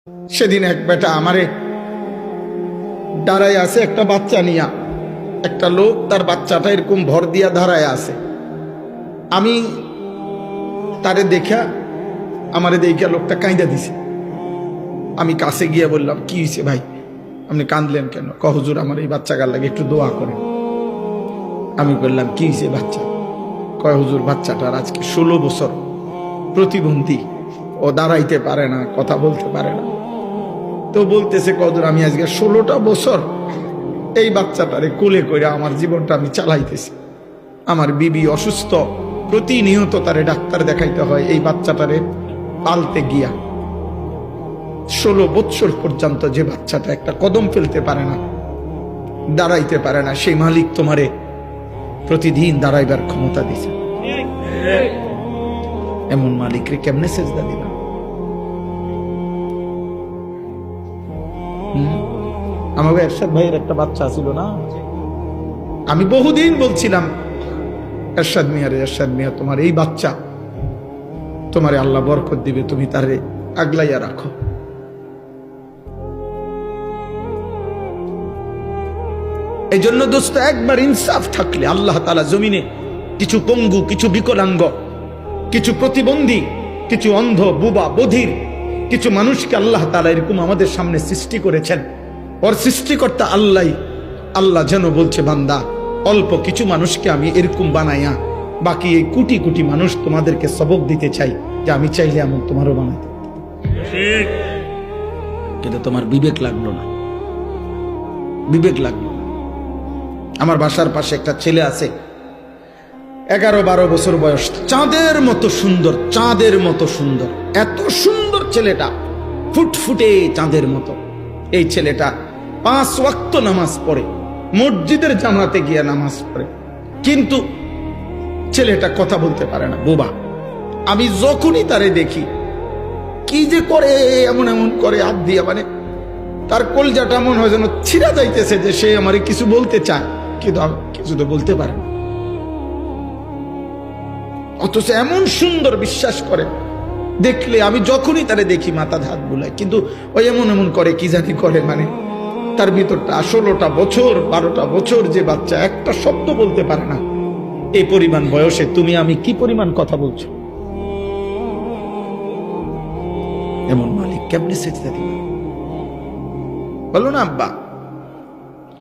সেদিন এক বেটা আমারে দাঁড়ায় আছে একটা বাচ্চা নিয়া, একটা লোক তার বাচ্চাটা এরকম ভর দিয়া দাঁড়ায় আছে। আমি তারে দেখা আমারে দেখা লোকটা কাঁদা দিছে। আমি কাছে গিয়ে বললাম, কি হয়েছে ভাই, আপনি কাঁদলেন কেন? হুজুর আমার এই বাচ্চা গাল লাগে, একটু দোয়া করেন। আমি বললাম, কি হয়েছে বাচ্চা? কয় হুজুর বাচ্চাটার আজকে 16 বছর, প্রতিবন্ধী, ও দাঁড়াইতে পারে না, কথা বলতে পারে না। তো বলতেছে, হুজুর আমি আজকে 16টা বছর এই বাচ্চাটারে কোলে করে আমার জীবনটা আমি চালাইতেছি। আমার বিবি অসুস্থ, প্রতিনিয়ত তারে ডাক্তার দেখাইতে হয় এই বাচ্চাটারে পালতে গিয়া। 16 বছর পর্যন্ত যে বাচ্চাটা একটা কদম ফেলতে পারে না, দাঁড়াইতে পারে না, সেই মালিক তোমারে প্রতিদিন দাঁড়াইবার ক্ষমতা দিছে। এমন মালিকরে কেমনে সেজদা দিবা? আমাকে এরশাদ ভাইয়ের একটা বাচ্চা ছিল না, আমি বহুদিন বলছিলাম এরশাদ মিয়া তোমার এই বাচ্চা, তোমারে আল্লাহ বরকত দিবে, তুমি তারে আগলাইয়া রাখো। এই জন্য দোস্ত, একবার ইনসাফ থাকলে আল্লাহ তাআলা জমিনে কিছু পঙ্গু, কিছু বিকলাঙ্গ, কিছু প্রতিবন্ধী, কিছু অন্ধ, বুবা, বধির কিছু মানুষকে আল্লাহ তাআলা এরকম আমাদের সামনে সৃষ্টি করেছেন। ওর সৃষ্টিকর্তা আল্লাহ যেন বলছে, বান্দা অল্প কিছু মানুষকে আমি এরকম বানাইয়া বাকি এই কোটি কোটি মানুষ তোমাদেরকে সবক দিতে চাই, যে আমি চাইলে এমন তোমারও বানাইতে, কিন্তু তোমার বিবেক লাগলো না, বিবেক লাগলো না। আমার বাসার পাশে একটা ছেলে আছে, 11-12 বছর বয়স, চাঁদের মতো সুন্দর, চাঁদের মতো সুন্দর, এত সুন্দর ছেলেটা, ফুটফুটে চাঁদের মতো। এই ছেলেটা 5 ওয়াক্ত নামাজ পড়ে, মসজিদের জামাতে গিয়ে নামাজ পড়ে, কিন্তু ছেলেটা কথা বলতে পারে না, বোবা। আমি যখনই তারে দেখি, কি যে করে, এমন এমন করে হাত দিয়ে, মানে তার কলজাটা এমন হয় যেন ছিঁড়া যাইতেছে, যে সে আমারে কিছু বলতে চায়, কিন্তু কিছু তো বলতে পারে না। অথচ এমন সুন্দর, বিশ্বাস করে দেখলে আমি যখনই তারে দেখি মাথা হাত বুলায়, কিন্তু ওই এমন এমন করে, কি জানি করে, মানে তার ভিতরটা 16টা বছর 12টা বছর যে বাচ্চা একটা শব্দ বলতে পারে না। এই পরিমাণ বয়সে তুমি আমি কি পরিমাণ কথা বলছো? এমন মালিক কেমনে সেজদা দিবে? বলো না আব্বা।